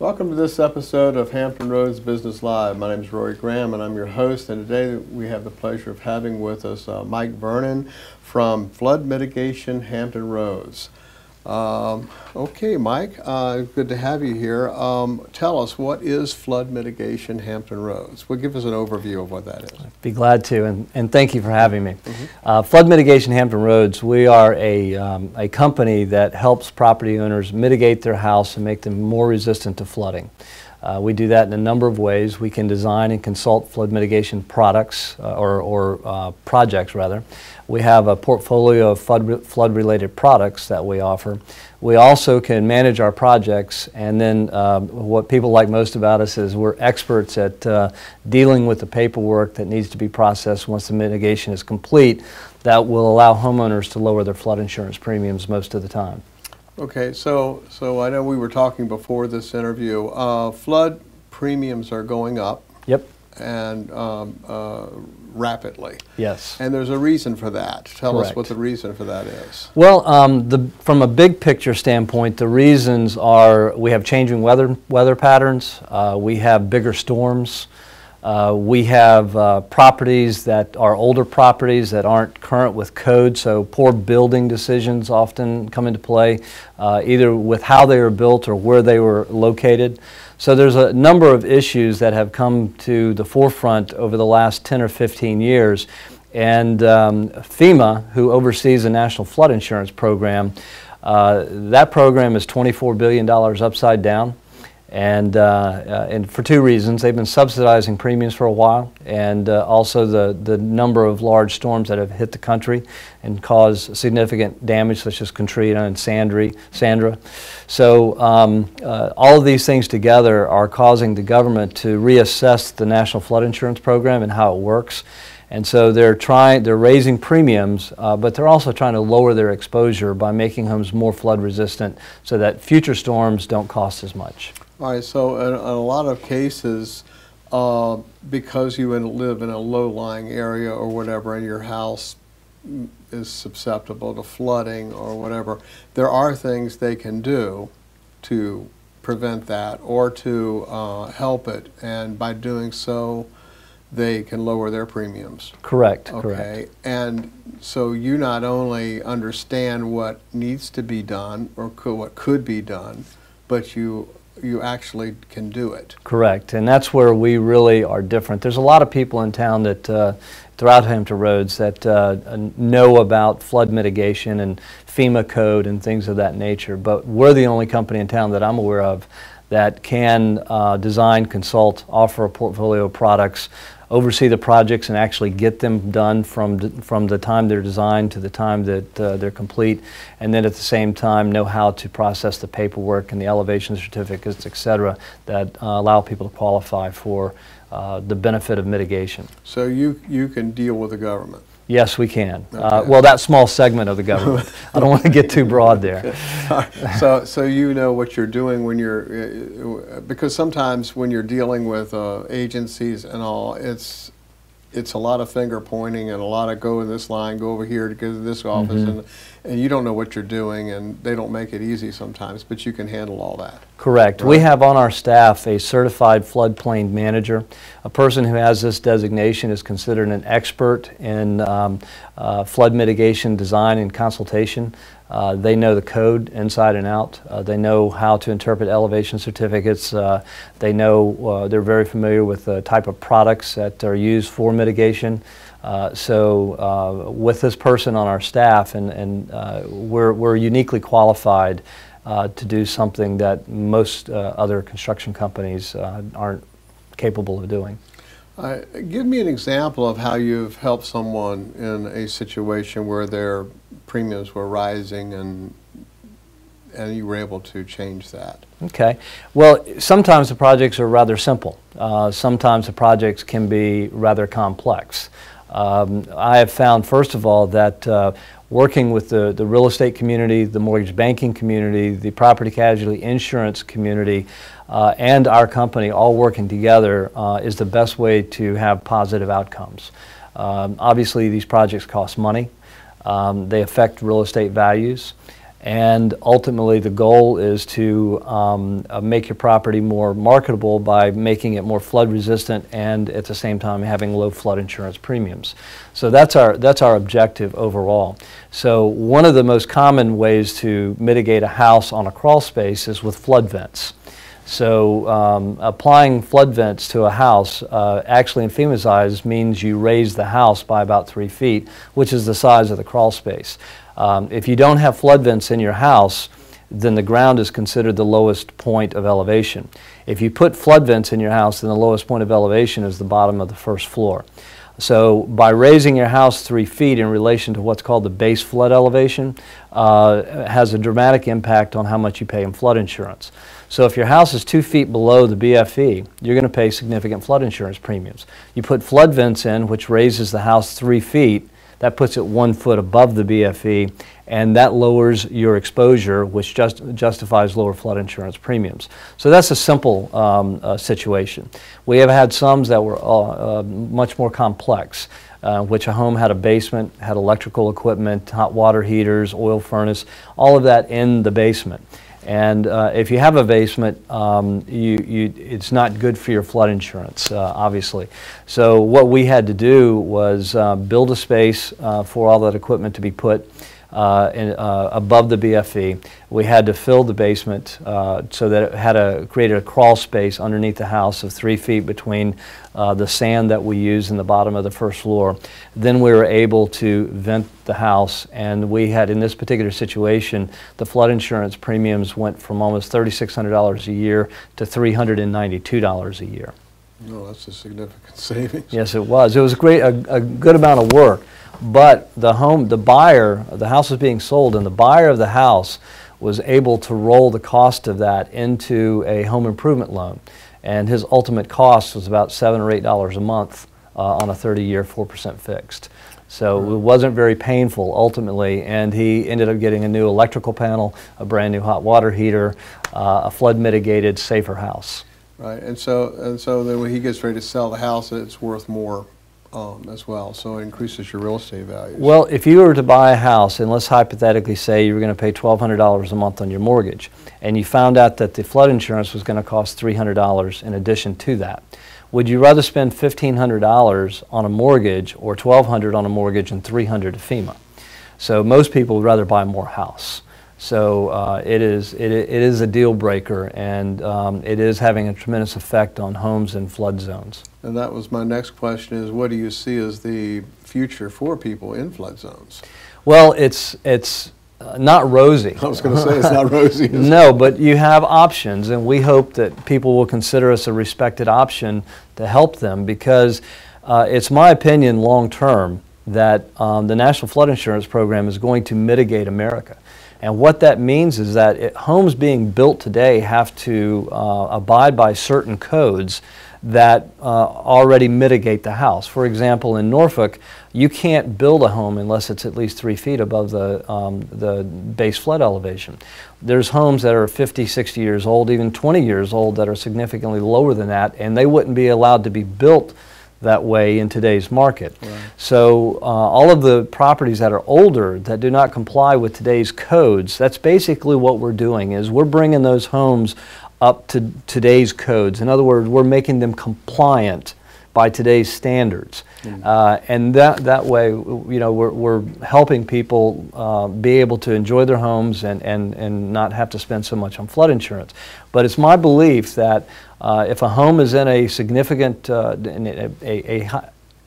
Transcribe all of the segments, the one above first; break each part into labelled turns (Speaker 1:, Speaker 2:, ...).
Speaker 1: Welcome to this episode of Hampton Roads Business Live. My name is Rory Graham and I'm your host, and today we have the pleasure of having with us Mike Vernon from Flood Mitigation Hampton Roads. Okay, Mike, good to have you here. Tell us, what is Flood Mitigation Hampton Roads? Well, give us an overview of what that is.
Speaker 2: I'd be glad to, and thank you for having me. Flood Mitigation Hampton Roads, we are a company that helps property owners mitigate their house and make them more resistant to flooding. We do that in a number of ways. We can design and consult flood mitigation products, or projects rather. We have a portfolio of flood-related products that we offer. We also can manage our projects, and then what people like most about us is we're experts at dealing with the paperwork that needs to be processed once the mitigation is complete that will allow homeowners to lower their flood insurance premiums most of the time. Okay,
Speaker 1: so I know we were talking before this interview. Flood premiums are going up.
Speaker 2: Yep.
Speaker 1: And rapidly.
Speaker 2: Yes.
Speaker 1: And there's a reason for that. Tell
Speaker 2: Correct.
Speaker 1: us what the reason for that is.
Speaker 2: Well, from a big picture standpoint, the reasons are we have changing weather patterns, we have bigger storms, we have properties that are older properties that aren't current with code, so poor building decisions often come into play, either with how they were built or where they were located. So there's a number of issues that have come to the forefront over the last 10 or 15 years, and FEMA, who oversees the National Flood Insurance Program, that program is $24 billion upside down. And for two reasons. They've been subsidizing premiums for a while, and also the number of large storms that have hit the country and caused significant damage, such as Katrina and Sandra. So all of these things together are causing the government to reassess the National Flood Insurance Program and how it works. And so they're raising premiums, but they're also trying to lower their exposure by making homes more flood resistant so that future storms don't cost as much.
Speaker 1: All right, so in a lot of cases, because you live in a low-lying area or whatever, and your house is susceptible to flooding or whatever, there are things they can do to prevent that or to help it, and by doing so, they can lower their premiums.
Speaker 2: Correct.
Speaker 1: Okay,
Speaker 2: correct.
Speaker 1: And so you not only understand what needs to be done or what could be done, but you actually can do it.
Speaker 2: Correct, and that's where we really are different. There's a lot of people in town that throughout Hampton Roads that know about flood mitigation and FEMA code and things of that nature, but we're the only company in town that I'm aware of that can design, consult, offer a portfolio of products, oversee the projects, and actually get them done from the time they're designed to the time that they're complete, and then at the same time know how to process the paperwork and the elevation certificates, etc., that allow people to qualify for the benefit of mitigation.
Speaker 1: So you can deal with the government?
Speaker 2: Yes, we can.
Speaker 1: Okay.
Speaker 2: Well, that small segment of the government. I don't want to get too broad there.
Speaker 1: So you know what you're doing when you're, because sometimes when you're dealing with agencies and all, it's a lot of finger pointing and a lot of go in this line, go over here to go to this office, and you don't know what you're doing, and they don't make it easy sometimes, but you can handle all that.
Speaker 2: Correct. Right. We have on our staff a certified floodplain manager. A person who has this designation is considered an expert in flood mitigation design and consultation. They know the code inside and out. They know how to interpret elevation certificates. They know, they're very familiar with the type of products that are used for mitigation. So with this person on our staff, and we're uniquely qualified to do something that most other construction companies aren't capable of doing.
Speaker 1: Give me an example of how you've helped someone in a situation where their premiums were rising and you were able to change that.
Speaker 2: Okay. Well, sometimes the projects are rather simple. Sometimes the projects can be rather complex. I have found, first of all, that working with the real estate community, the mortgage banking community, the property casualty insurance community, and our company all working together is the best way to have positive outcomes. Obviously, these projects cost money. They affect real estate values. And ultimately, the goal is to make your property more marketable by making it more flood resistant and at the same time having low flood insurance premiums. So that's our objective overall. So one of the most common ways to mitigate a house on a crawl space is with flood vents. So applying flood vents to a house actually in FEMA's eyes means you raise the house by about 3 feet, which is the size of the crawl space. If you don't have flood vents in your house, then the ground is considered the lowest point of elevation. If you put flood vents in your house, then the lowest point of elevation is the bottom of the first floor. So by raising your house 3 feet in relation to what's called the base flood elevation, has a dramatic impact on how much you pay in flood insurance. So if your house is 2 feet below the BFE, you're going to pay significant flood insurance premiums. You put flood vents in, which raises the house 3 feet, that puts it 1 foot above the BFE, and that lowers your exposure, which justifies lower flood insurance premiums. So that's a simple situation. We have had some that were much more complex, which a home had a basement, had electrical equipment, hot water heaters, oil furnace, all of that in the basement. And if you have a basement, it's not good for your flood insurance, obviously. So what we had to do was build a space for all that equipment to be put above the BFE. We had to fill the basement so that it had created a crawl space underneath the house of 3 feet between the sand that we use in the bottom of the first floor. Then we were able to vent the house, and we had, in this particular situation, the flood insurance premiums went from almost $3,600 a year to $392 a year.
Speaker 1: No, that's a significant savings.
Speaker 2: Yes, it was. It was a good amount of work. But the house was being sold, and the buyer of the house was able to roll the cost of that into a home improvement loan. And his ultimate cost was about $7 or $8 a month on a 30-year 4% fixed. So it wasn't very painful ultimately, and he ended up getting a new electrical panel, a brand new hot water heater, a flood mitigated, safer house.
Speaker 1: Right, and so then when he gets ready to sell the house, it's worth more as well, so it increases your real estate values.
Speaker 2: Well, if you were to buy a house, and let's hypothetically say you were going to pay $1,200 a month on your mortgage, and you found out that the flood insurance was going to cost $300 in addition to that, would you rather spend $1,500 on a mortgage or $1,200 on a mortgage and $300 to FEMA? So most people would rather buy more house. So it is a deal breaker, and it is having a tremendous effect on homes in flood zones.
Speaker 1: And that was my next question, is what do you see as the future for people in flood zones?
Speaker 2: Well, it's not rosy.
Speaker 1: I was going to say it's not rosy.
Speaker 2: No, but you have options, and we hope that people will consider us a respected option to help them, because it's my opinion long term that the National Flood Insurance Program is going to mitigate America. And what that means is that homes being built today have to abide by certain codes that already mitigate the house. For example, in Norfolk, you can't build a home unless it's at least 3 feet above the base flood elevation. There's homes that are 50, 60 years old, even 20 years old, that are significantly lower than that, and they wouldn't be allowed to be built that way in today's market. Right. So all of the properties that are older that do not comply with today's codes, that's basically what we're doing, is we're bringing those homes up to today's codes. In other words, we're making them compliant by today's standards. And that way, you know, we're helping people be able to enjoy their homes and not have to spend so much on flood insurance. But it's my belief that if a home is in a significant, a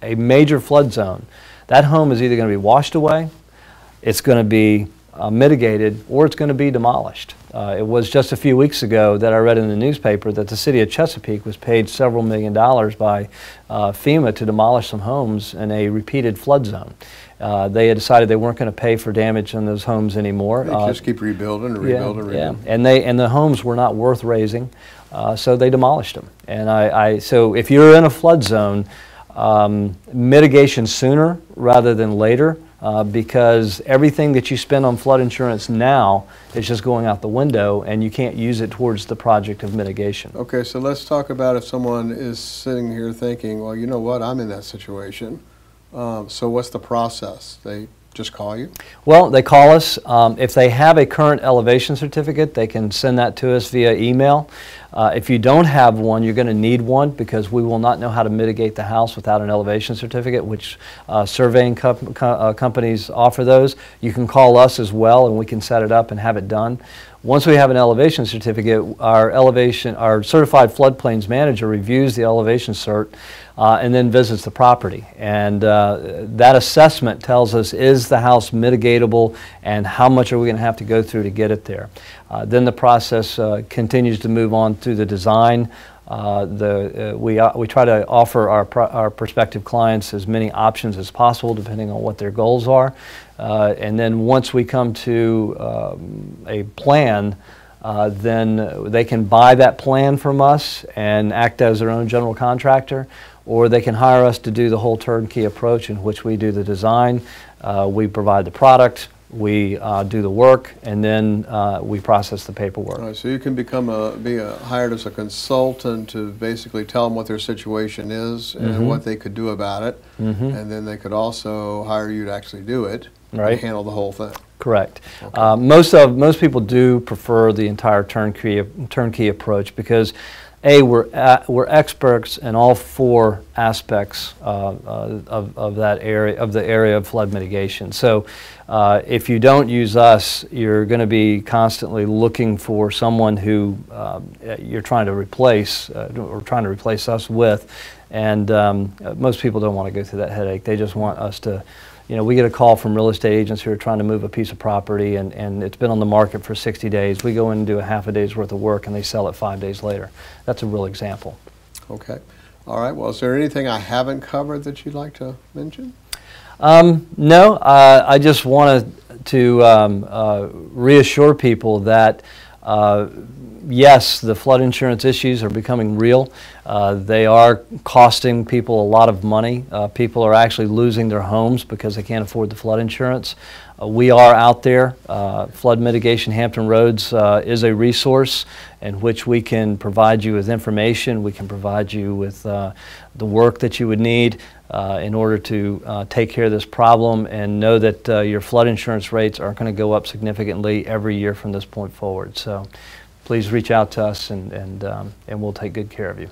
Speaker 2: major flood zone, that home is either going to be washed away, it's going to be mitigated, or it's going to be demolished. It was just a few weeks ago that I read in the newspaper that the city of Chesapeake was paid several $1 million by FEMA to demolish some homes in a repeated flood zone. They had decided they weren't going to pay for damage in those homes anymore.
Speaker 1: They just keep rebuilding and rebuilding and rebuilding.
Speaker 2: Yeah. And the homes were not worth raising, so they demolished them. And so if you're in a flood zone, mitigation sooner rather than later, because everything that you spend on flood insurance now is just going out the window, and you can't use it towards the project of mitigation.
Speaker 1: Okay, so let's talk about if someone is sitting here thinking, well, you know what, I'm in that situation. So what's the process? They Just call you?
Speaker 2: Well, they call us. If they have a current elevation certificate, they can send that to us via email. If you don't have one, you're going to need one because we will not know how to mitigate the house without an elevation certificate, which surveying companies offer those. You can call us as well, and we can set it up and have it done. Once we have an elevation certificate, our certified floodplains manager reviews the elevation cert and then visits the property. And that assessment tells us, is the house mitigatable and how much are we going to have to go through to get it there? Then the process continues to move on through the design. We try to offer our prospective clients as many options as possible depending on what their goals are. And then once we come to a plan, then they can buy that plan from us and act as their own general contractor, or they can hire us to do the whole turnkey approach, in which we do the design, we provide the product, we do the work, and then we process the paperwork.
Speaker 1: All right, so you can be hired as a consultant to basically tell them what their situation is and what they could do about it, and then they could also hire you to actually do it, and handle the whole thing.
Speaker 2: Correct.
Speaker 1: Okay.
Speaker 2: Most people do prefer the entire turnkey approach because, A, we're experts in all four aspects of that area, of the area of flood mitigation. So if you don't use us, you're going to be constantly looking for someone who you're trying to replace or trying to replace us with, and most people don't want to go through that headache. They just want us to. We get a call from real estate agents who are trying to move a piece of property, and it's been on the market for 60 days. We go in and do a half a day's worth of work, and they sell it 5 days later. That's a real example. Okay.
Speaker 1: All right. Well, is there anything I haven't covered that you'd like to mention?
Speaker 2: No. I just wanted to reassure people that yes, the flood insurance issues are becoming real. They are costing people a lot of money. People are actually losing their homes because they can't afford the flood insurance. We are out there. Flood Mitigation Hampton Roads is a resource in which we can provide you with information. We can provide you with the work that you would need in order to take care of this problem, and know that your flood insurance rates aren't going to go up significantly every year from this point forward. So please reach out to us, and we'll take good care of you.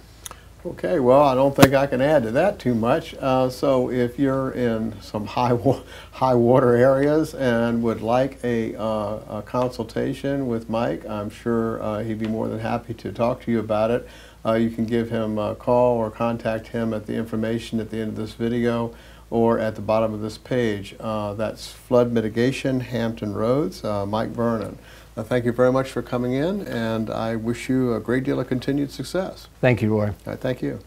Speaker 1: Okay, well, I don't think I can add to that too much. So if you're in some high water areas and would like a consultation with Mike, I'm sure he'd be more than happy to talk to you about it. You can give him a call or contact him at the information at the end of this video or at the bottom of this page. That's Flood Mitigation Hampton Roads, Mike Vernon. Thank you very much for coming in, and I wish you a great deal of continued success.
Speaker 2: Thank you, Roy.
Speaker 1: All right, thank you.